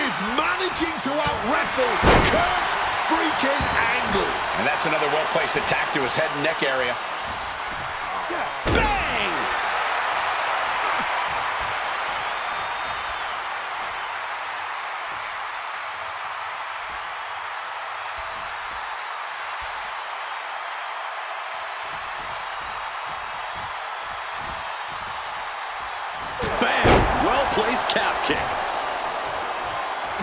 is managing to out-wrestle Kurt freaking Angle. And that's another well-placed attack to his head and neck area. Bang! Bam! Well-placed calf kick.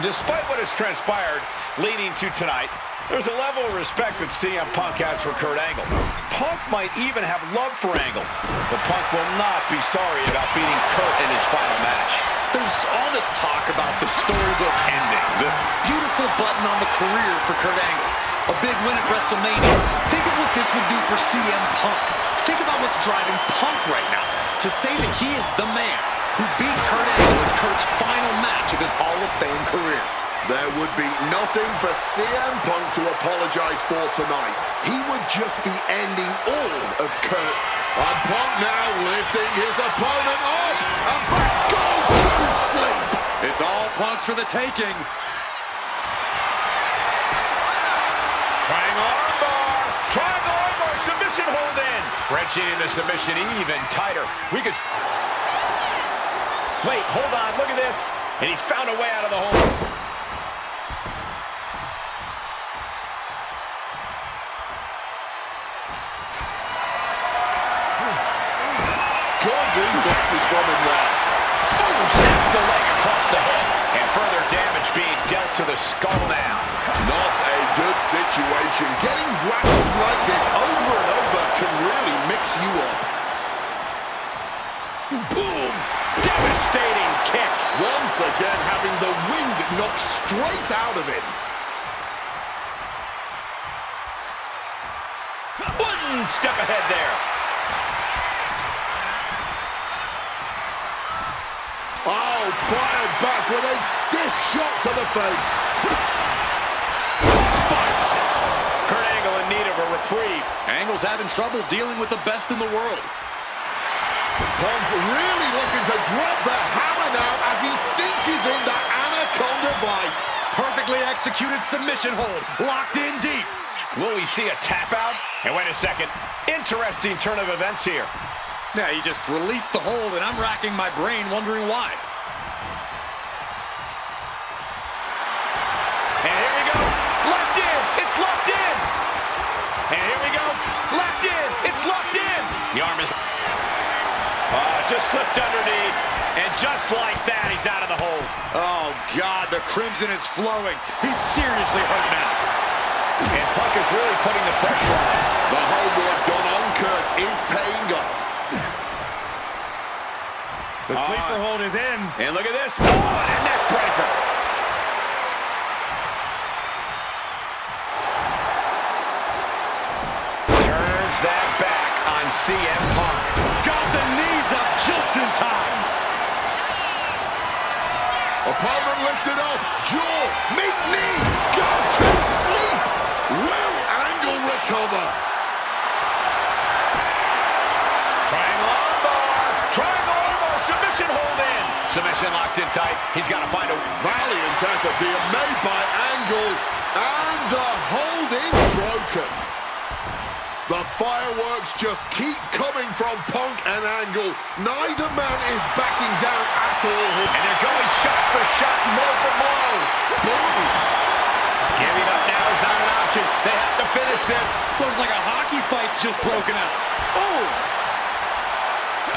Despite what has transpired leading to tonight, there's a level of respect that CM Punk has for Kurt Angle. Punk might even have love for Angle, but Punk will not be sorry about beating Kurt in his final match. There's all this talk about the storybook ending, the beautiful button on the career for Kurt Angle. A big win at WrestleMania. Think of what this would do for CM Punk. Think about what's driving Punk right now. To say that he is the man who beat Kurt Angle in Kurt's final match of his Hall of Fame career. There would be nothing for CM Punk to apologize for tonight. He would just be ending all of Kurt. And Punk now lifting his opponent up and back go to sleep. It's all Punk's for the taking. Triangle armbar! Triangle armbar! Submission hold in! Wrenching in the submission even tighter. We could... Wait, hold on, look at this. And he's found a way out of the hold. Good reflexes from him there. Boom! Snaps the leg across the head. And further damage being dealt to the skull now. Not a good situation. Getting rattled like this over and over can really mix you up. Boom! Devastating kick. Once again having the wind knocked straight out of him. One step ahead there. Oh, fired back with a stiff shot to the face. Spiked. Kurt Angle in need of a reprieve. Angle's having trouble dealing with the best in the world. Punk really looking to drop the hammer now as he cinches in the Anaconda Vice. Perfectly executed submission hold. Locked in deep. Will we see a tap out? And wait a second. Interesting turn of events here. Yeah, he just released the hold, and I'm racking my brain wondering why. And here we go. Locked in. It's locked in. And here we go. Locked in. It's locked in. The arm is... just slipped underneath. And just like that, he's out of the hold. Oh, God, the crimson is flowing. He's seriously hurt now. And Punk is really putting the pressure on him. The homework done on Kurt is paying off. The sleeper hold is in. And look at this. Oh, and a neck breaker. Turns that back on CM Punk. Got the knees up just in time. Opponent lifted up. Jaw, meet knee. Go to sleep. Will Angle recover? Triangle armbar. Triangle armbar. Submission hold in. Submission locked in tight. He's got to find a... Valiant effort being made by Angle. And the hold is broken. The fireworks just keep coming from Punk and Angle. Neither man is backing down at all. And they're going shot for shot, blow for blow. Boom! Giving up now is not an option. They have to finish this. Looks like a hockey fight's just broken out. Oh!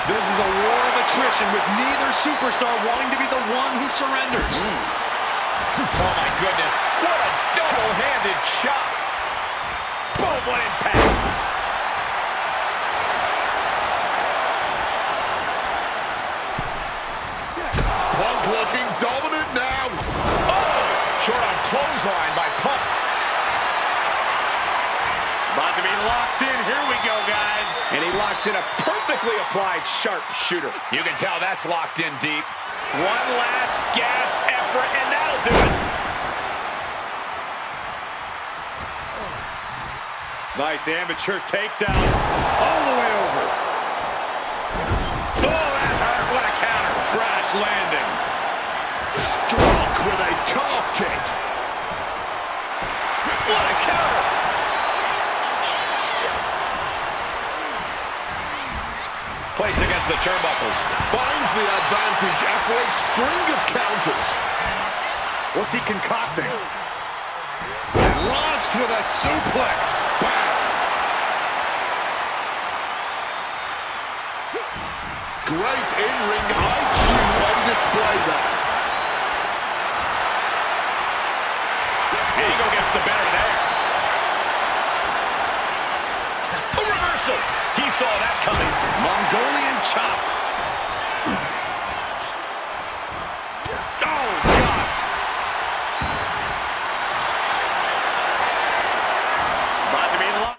This is a war of attrition with neither superstar wanting to be the one who surrenders. Oh my goodness, what a double-handed shot. Boom, what impact. Punk looking dominant now. Oh, short on clothesline by Punk. It's about to be locked in. Here we go, guys. And he locks in a perfectly applied sharpshooter. You can tell that's locked in deep. One last gasp effort, and that'll do it. Nice amateur takedown all the way over. Oh, that hurt. What a counter. Crash landing. Struck with a placed against the turnbuckles. Finds the advantage after a string of counters. What's he concocting? Launched with a suplex. Bam! Great in-ring IQ on display there. Angle gets the better there. A reversal. He saw that coming. Mongolian chop. Oh, God. It's about to be the lock.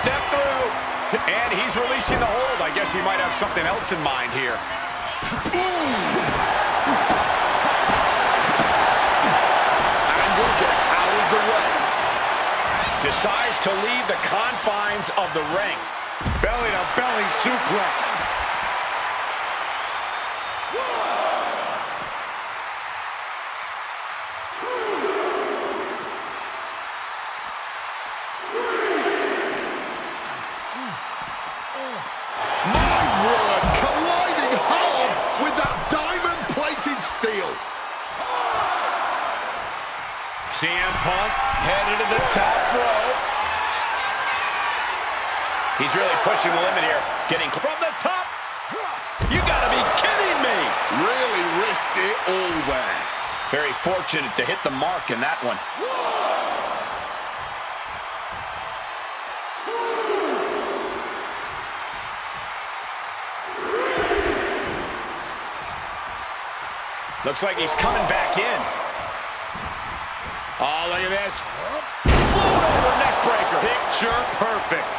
Step through. And he's releasing the hold. I guess he might have something else in mind here. Angle gets out of the way. Decides to leave the confines of the ring. Belly-to-belly suplex. My word, colliding hard with that diamond-plated steel. CM Punk headed to the top rope. He's really pushing the limit here. Getting from the top. You gotta be kidding me. Really risked it all there. Very fortunate to hit the mark in that one. Looks like he's coming back in. Oh, look at this. Float over neck breaker. Picture perfect.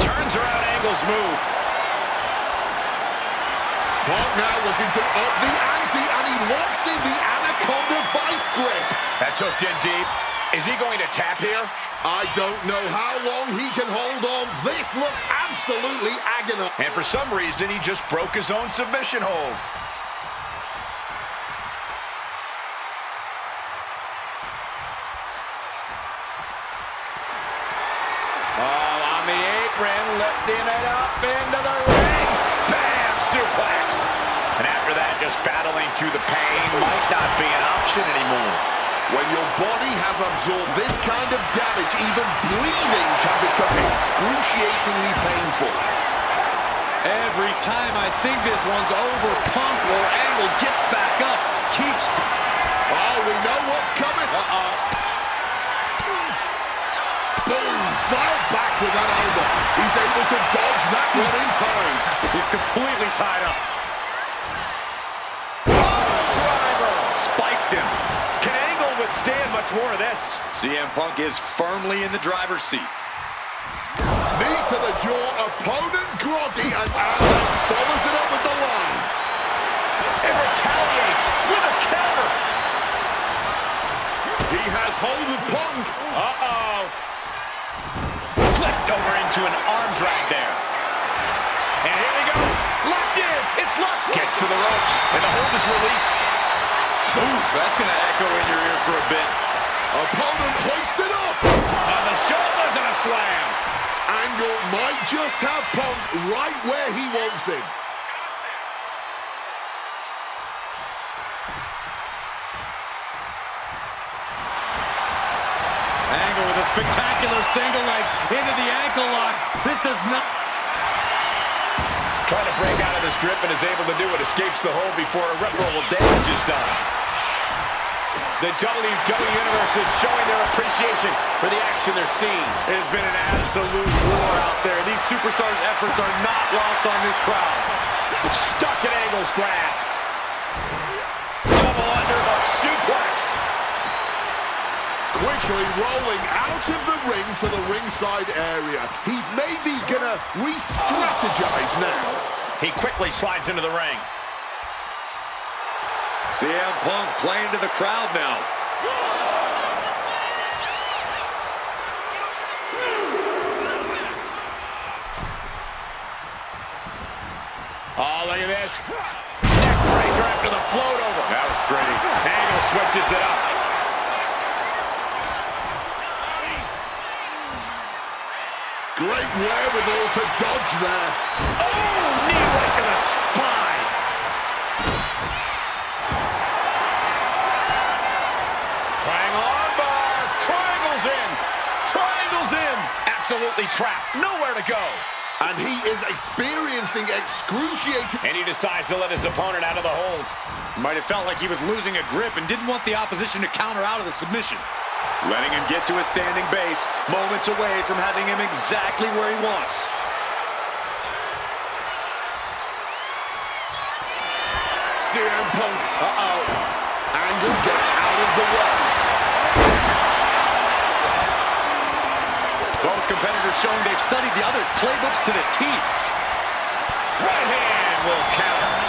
Turns around Angle's move. Punk now looking to up the ante, and he locks in the Anaconda Vice Grip. That's hooked in deep. Is he going to tap here? I don't know how long he can hold on. This looks absolutely agonizing. And for some reason, he just broke his own submission hold. Oh, on the apron, lifting it up into the ring. Bam! Suplex. And after that, just battling through the pain might not be an option anymore. When your body has absorbed this kind of damage, even breathing can become excruciatingly painful. Every time I think this one's over, Punk or Angle gets back up, keeps... Oh, we know what's coming. Boom! Filed back with that elbow. He's able to dodge that one in time. He's completely tied up. Driver spiked him. Can Angle withstand much more of this? CM Punk is firmly in the driver's seat. Knee to the jaw, opponent groggy, and then follows it up with the line. And retaliates with a counter. He has hold of Punk. Uh-oh. Flipped over into an arm drag there. And here we go. Locked in. It's locked. Gets to the ropes, and the hold is released. Ooh, that's going to echo in your ear for a bit. Opponent hoisted up. On the shoulders and a slam. Angle might just have Punk right where he wants him. Angle with a spectacular single leg into the ankle lock. This does not... Trying to break out of this grip and is able to do it. Escapes the hold before irreparable damage is done. The WWE Universe is showing their appreciation for the action they're seeing. It has been an absolute war out there. These superstars' efforts are not lost on this crowd. Stuck in Angle's grasp. Double underhook suplex. Quickly rolling out of the ring to the ringside area. He's maybe gonna re-strategize now. He quickly slides into the ring. CM Punk playing to the crowd now. Oh, look at this. Neck breaker after the float over. That was pretty. Angle switches it up. Great wherewithal to dodge there. Oh, knee right to the spine. Triangle armbar. Triangle's in. Triangle's in. Absolutely trapped. Nowhere to go. And he is experiencing excruciating... And he decides to let his opponent out of the hold. Might have felt like he was losing a grip and didn't want the opposition to counter out of the submission. Letting him get to a standing base, moments away from having him exactly where he wants. CM Punk. Angle gets out of the way. Both competitors showing they've studied the other's playbooks to the teeth. Right hand will counter.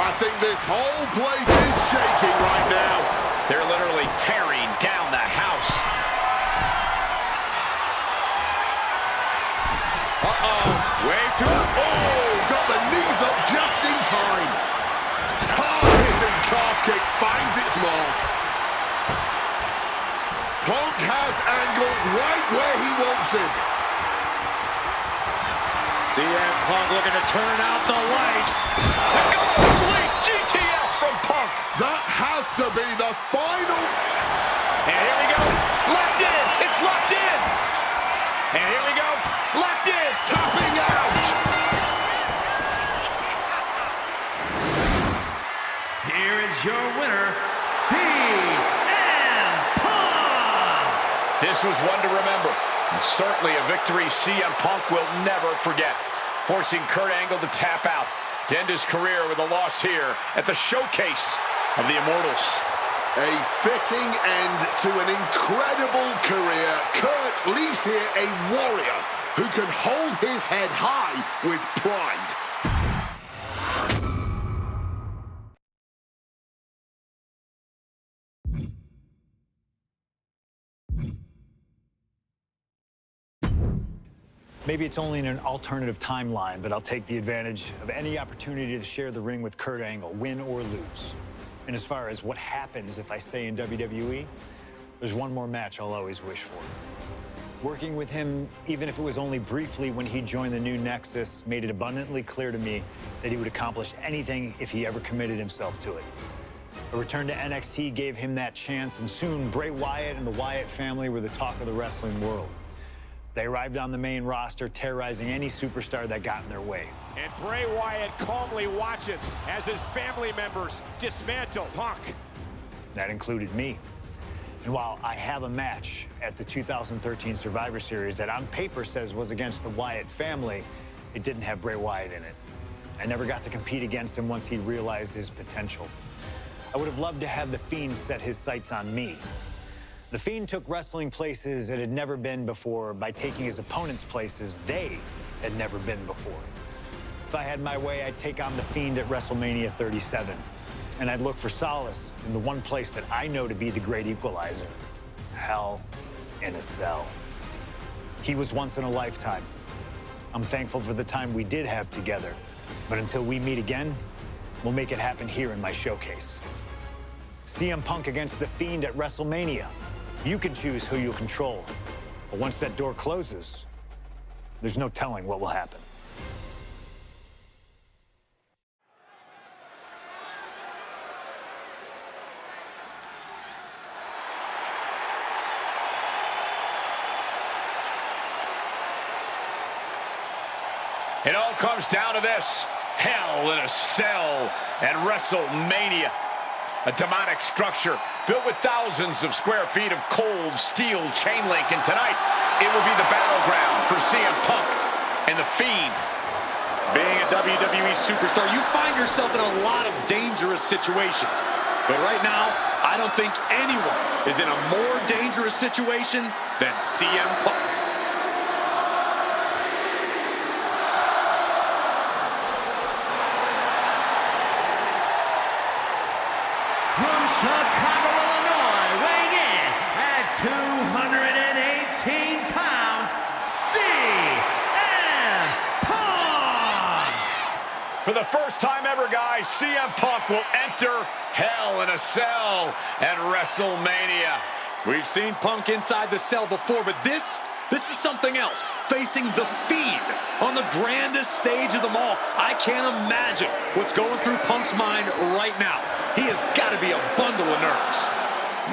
I think this whole place is shaking right now. They're literally tearing down the house. Way too... Oh, got the knees up just in time. Hard-hitting calf kick finds its mark. Punk has Angle right where he wants him. CM Punk looking to turn out the lights. The go sleep GTS from Punk. That has to be the final. And here we go. Locked in. It's locked in. And here we go. Locked in. Tapping out. Here is your winner, CM Punk. This was one to remember. And certainly a victory CM Punk will never forget. Forcing Kurt Angle to tap out to end his career with a loss here at the Showcase of the Immortals. A fitting end to an incredible career. Kurt leaves here a warrior who can hold his head high with pride. Maybe it's only in an alternative timeline, but I'll take the advantage of any opportunity to share the ring with Kurt Angle, win or lose. And as far as what happens if I stay in WWE, there's one more match I'll always wish for. Working with him, even if it was only briefly when he joined the new Nexus, made it abundantly clear to me that he would accomplish anything if he ever committed himself to it. A return to NXT gave him that chance, and soon Bray Wyatt and the Wyatt family were the talk of the wrestling world. They arrived on the main roster, terrorizing any superstar that got in their way. And Bray Wyatt calmly watches as his family members dismantle Punk. That included me. And while I have a match at the 2013 Survivor Series that on paper says was against the Wyatt family, it didn't have Bray Wyatt in it. I never got to compete against him once he realized his potential. I would have loved to have The Fiend set his sights on me. The Fiend took wrestling places it had never been before by taking his opponents places they had never been before. If I had my way, I'd take on The Fiend at WrestleMania 37. And I'd look for solace in the one place that I know to be the great equalizer. Hell in a Cell. He was once in a lifetime. I'm thankful for the time we did have together. But until we meet again, we'll make it happen here in my showcase. CM Punk against The Fiend at WrestleMania. You can choose who you'll control. But once that door closes, there's no telling what will happen. It all comes down to this. Hell in a Cell at WrestleMania. A demonic structure built with thousands of square feet of cold steel chain link. And tonight, it will be the battleground for CM Punk and The Fiend. Being a WWE superstar, you find yourself in a lot of dangerous situations. But right now, I don't think anyone is in a more dangerous situation than CM Punk. From Chicago, Illinois, weighing in at 218 pounds, CM Punk! For the first time ever, guys, CM Punk will enter Hell in a Cell at WrestleMania. We've seen Punk inside the cell before, but this is something else. Facing The Fiend on the grandest stage of them all. I can't imagine what's going through Punk's mind right now. He has got to be a bundle of nerves.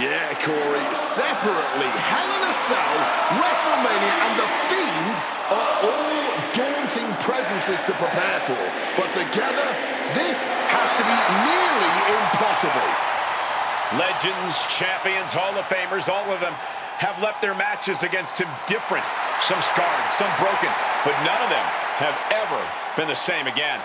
Yeah, Corey, separately, Hell in a Cell, WrestleMania, and The Fiend are all daunting presences to prepare for. But together, this has to be nearly impossible. Legends, champions, Hall of Famers, all of them have left their matches against him different. Some scarred, some broken, but none of them have ever been the same again.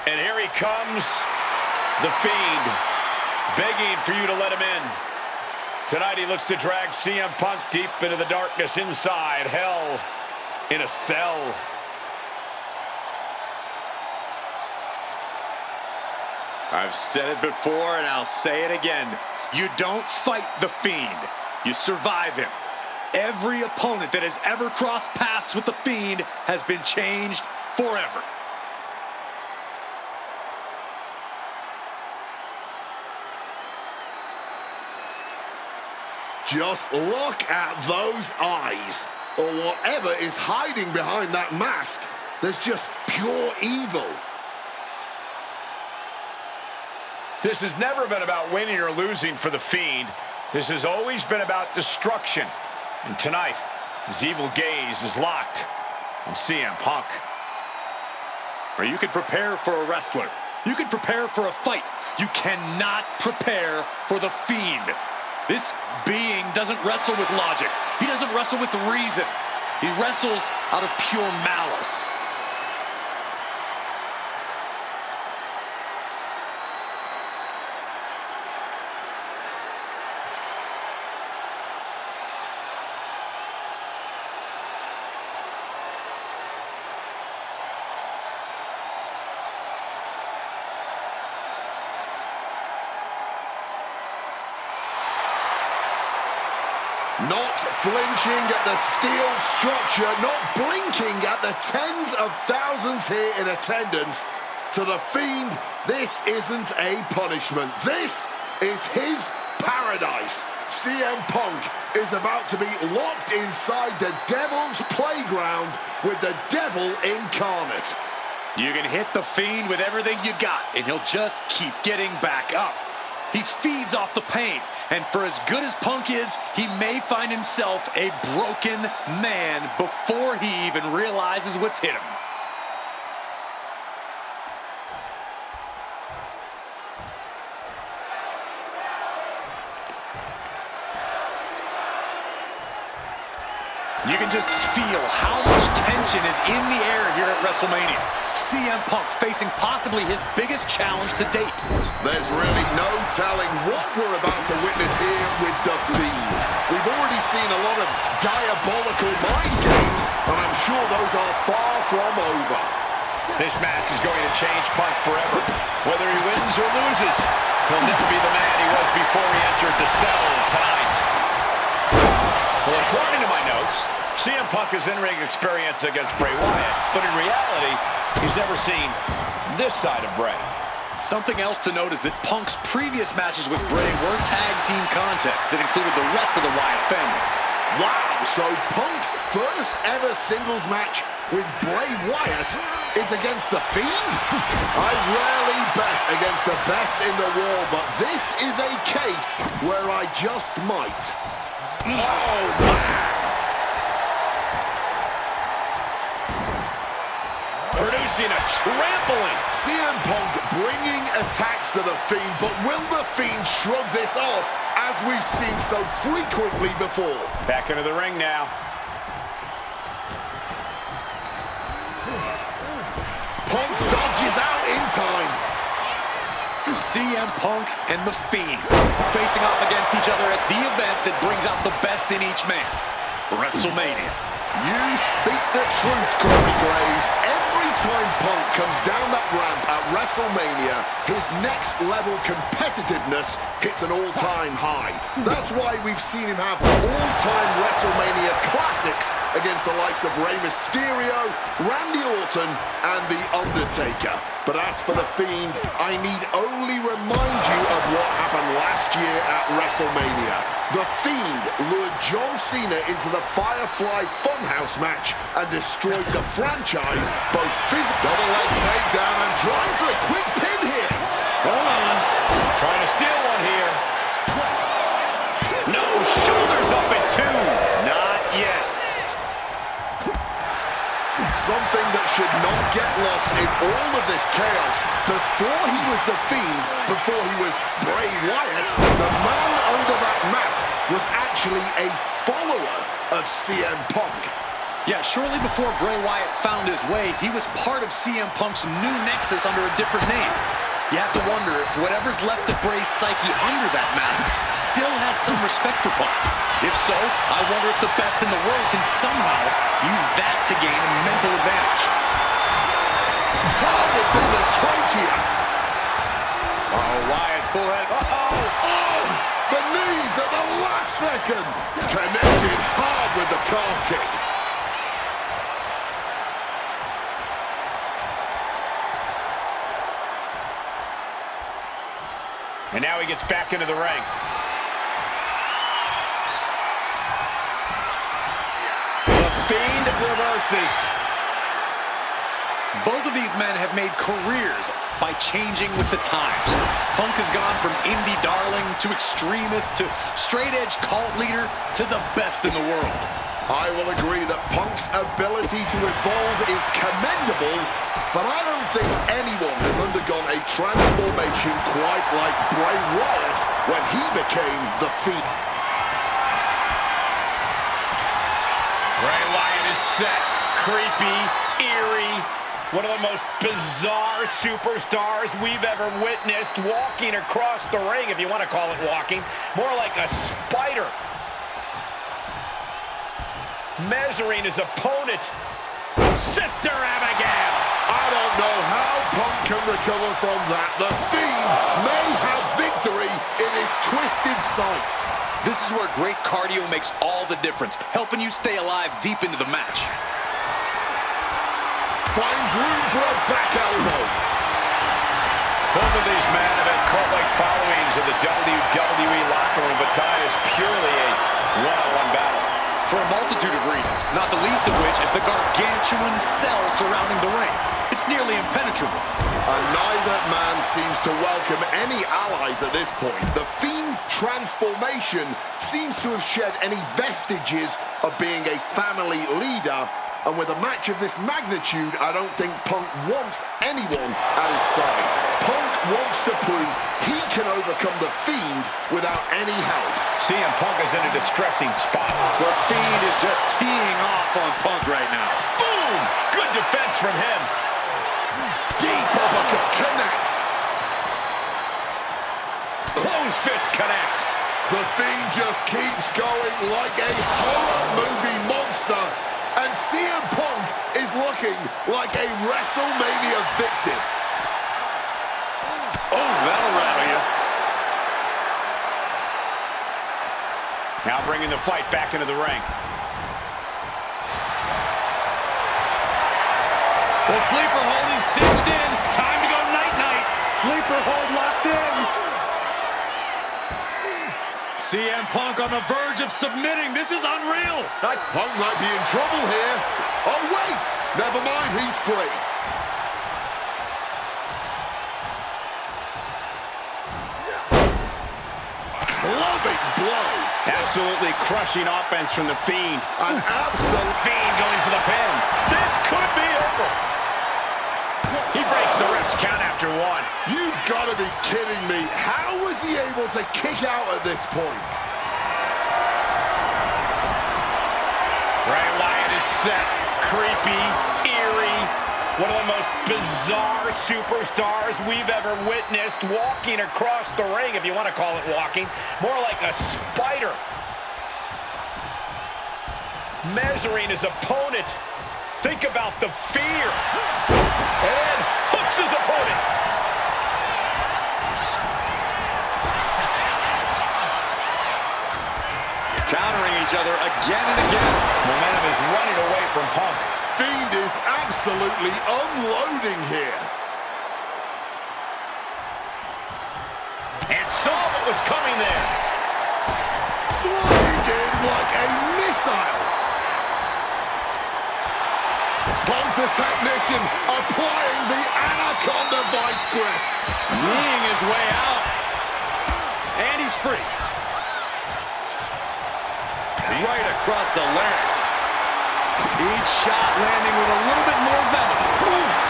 And here he comes, The Fiend, begging for you to let him in. Tonight he looks to drag CM Punk deep into the darkness inside Hell in a Cell. I've said it before and I'll say it again. You don't fight The Fiend, you survive him. Every opponent that has ever crossed paths with The Fiend has been changed forever. Just look at those eyes, or whatever is hiding behind that mask. There's just pure evil. This has never been about winning or losing for The Fiend. This has always been about destruction. And tonight, his evil gaze is locked on CM Punk. Or you could prepare for a wrestler. You could prepare for a fight. You cannot prepare for The Fiend. This being doesn't wrestle with logic. He doesn't wrestle with reason. He wrestles out of pure malice. Not flinching at the steel structure, not blinking at the tens of thousands here in attendance. To The Fiend, this isn't a punishment. This is his paradise. CM Punk is about to be locked inside the devil's playground with the devil incarnate. You can hit The Fiend with everything you got, and he'll just keep getting back up. He feeds off the pain, and for as good as Punk is, he may find himself a broken man before he even realizes what's hit him. You can just feel how much tension is in the air here at WrestleMania. CM Punk facing possibly his biggest challenge to date. There's really no telling what we're about to witness here with The Fiend. We've already seen a lot of diabolical mind games, and I'm sure those are far from over. This match is going to change Punk forever. Whether he wins or loses, he'll never be the man he was before he entered the cell tonight. Well, according to my notes, CM Punk has in-ring experience against Bray Wyatt, but in reality, he's never seen this side of Bray. Something else to note is that Punk's previous matches with Bray were tag team contests that included the rest of the Wyatt family. Wow, so Punk's first ever singles match with Bray Wyatt is against The Fiend? I rarely bet against the best in the world, but this is a case where I just might. Oh, man! Producing a trampling. CM Punk bringing attacks to The Fiend, but will The Fiend shrug this off, as we've seen so frequently before? Back into the ring now. Punk dodges out in time. CM Punk and The Fiend facing off against each other at the event that brings out the best in each man, WrestleMania. You speak the truth, Corey Graves. Every time Punk comes down that ramp at WrestleMania, his next level competitiveness hits an all-time high. That's why we've seen him have all-time WrestleMania classics against the likes of Rey Mysterio, Randy Orton, and The Undertaker. But as for The Fiend, I need only remind you of what happened last year at WrestleMania. The Fiend lured John Cena into the Firefly Funhouse match and destroyed the franchise, both physical. Double leg takedown and trying for a quick pin here. Hold on. Trying to steal one here. No, shoulders up at 2. Not yet. Something that should not get lost in all of this chaos. Before he was The Fiend, before he was Bray Wyatt, the man under that mask was actually a follower of CM Punk. Yeah, shortly before Bray Wyatt found his way, he was part of CM Punk's new nexus under a different name. You have to wonder if whatever's left of Bray's psyche under that mask still has some respect for Punk. If so, I wonder if the best in the world can somehow use that to gain a mental advantage. Targeting the trachea. Oh, Wyatt, full head. Oh, the knees at the last second. Connected hard with the calf kick. And now he gets back into the ring. The Fiend reverses. Both of these men have made careers by changing with the times. Punk has gone from indie darling to extremist to straight-edge cult leader to the best in the world. I will agree that Punk's ability to evolve is commendable, but I don't think anyone has undergone a transformation quite like Bray Wyatt when he became The Fiend. Bray Wyatt is set, creepy, eerie, one of the most bizarre superstars we've ever witnessed, walking across the ring, if you want to call it walking, more like a spider. Measuring his opponent, Sister Abigail. I don't know how Punk can recover from that. The Fiend may have victory in his twisted sights. This is where great cardio makes all the difference, helping you stay alive deep into the match. Finds room for a back elbow. Both of these men have had cult-like followings in the WWE locker room, but tonight is purely a one-on-one battle. For a multitude of reasons, not the least of which is the gargantuan cell surrounding the ring. It's nearly impenetrable. And neither man seems to welcome any allies at this point. The Fiend's transformation seems to have shed any vestiges of being a family leader. And with a match of this magnitude, I don't think Punk wants anyone at his side. Punk wants to prove he can overcome The Fiend without any help. CM Punk is in a distressing spot. The Fiend is just teeing off on Punk right now. Boom! Good defense from him. Deep uppercut connects. Closed fist connects. The Fiend just keeps going like a horror movie monster. And CM Punk is looking like a WrestleMania victim. Oh, that'll rattle you. Now bringing the fight back into the ring. The sleeper hold is cinched in. Time to go night-night. Sleeper hold locked in. CM Punk on the verge of submitting. This is unreal. Punk might be in trouble here. Oh, wait! Never mind, he's free. Clubbing blow. Absolutely crushing offense from the Fiend. An absolute... Fiend going for the pin. This could be over. He breaks the ref's count after one. You've got to be kidding me. How was he able to kick out at this point? Bray Wyatt is set, creepy, eerie. One of the most bizarre superstars we've ever witnessed walking across the ring, if you want to call it walking. More like a spider. Measuring his opponent. Think about the fear. And hooks his opponent. Countering each other again and again. Momentum is running away from Punk. Fiend is absolutely unloading here. And saw what was coming there. Flying in like a missile. Punk the technician applying the Anaconda Vice Grip. Kneeing his way out. And he's free. Right across the larynx. Each shot landing with a little bit more venom. Oof.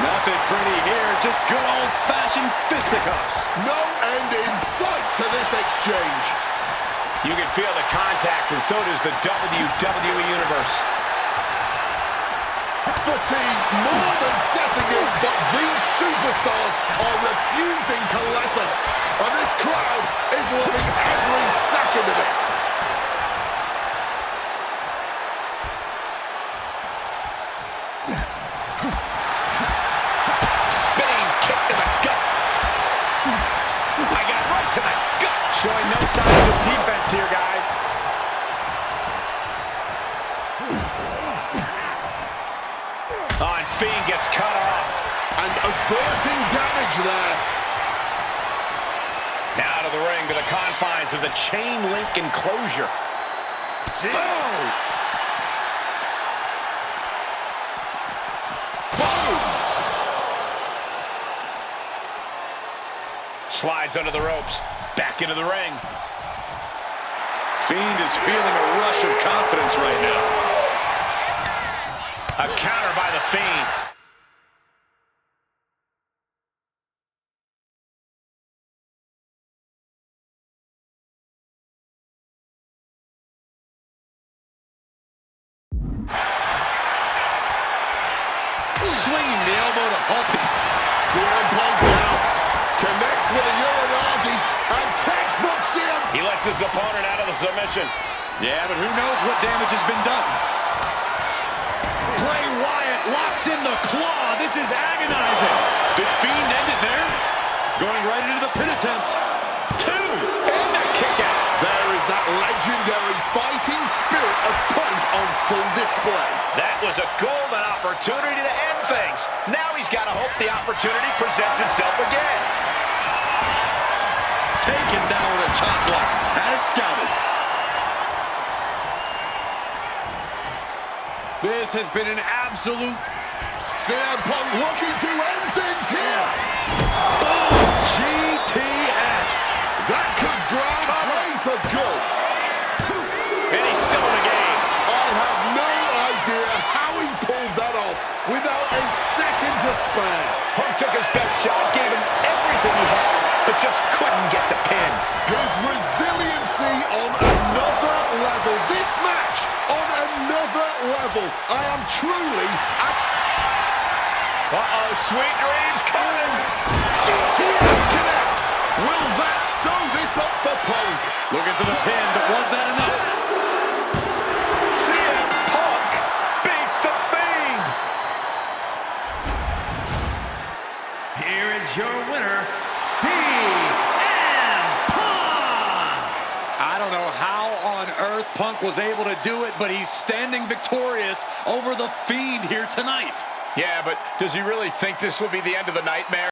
Nothing pretty here, just good old-fashioned fisticuffs. No end in sight to this exchange. You can feel the contact, and so does the WWE Universe. Fatigue more than setting in, but these superstars are refusing to let up. And this crowd is loving every second of it. Spinning kick to the gut. I got right to the gut. Showing no signs of defense here, guys. And Fiend gets cut off. And averting damage there. Now to the ring, to the confines of the chain link enclosure. Oh! Slides under the ropes, back into the ring. Fiend is feeling a rush of confidence right now. A counter by the Fiend. Swinging the elbow to Hulk. CM Punk now connects with a Uranagi and textbook CM. He lets his opponent out of the submission. Yeah, but who knows what damage has been done. Bray Wyatt locks in the claw. This is agonizing. Did Fiend end it there? Going right into the pin attempt. Two, and the kick out. There is that legendary fighting spirit of Punk on full display. That was a golden opportunity to end things. Now he's got to hope the opportunity presents itself again. Taken down with a chop block. Had it scouted. This has been an absolute... CM Punk looking to end things here. Oh, GTS. That could ground Bray for good. And he's still in the game. I have no idea how he pulled that off without a second to spare. Punk took his best shot, gave him everything he had, but just couldn't get the pin. His resiliency on another level. This match on another level. I am truly... Uh-oh, sweet dreams coming. GTS connects. Will that sew this up for Punk? Looking for the pin, but was that enough? CM Punk beats the Fiend. Here is your winner, CM Punk! I don't know how on earth Punk was able to do it, but he's standing victorious over the Fiend here tonight. Yeah, but does he really think this will be the end of the nightmare?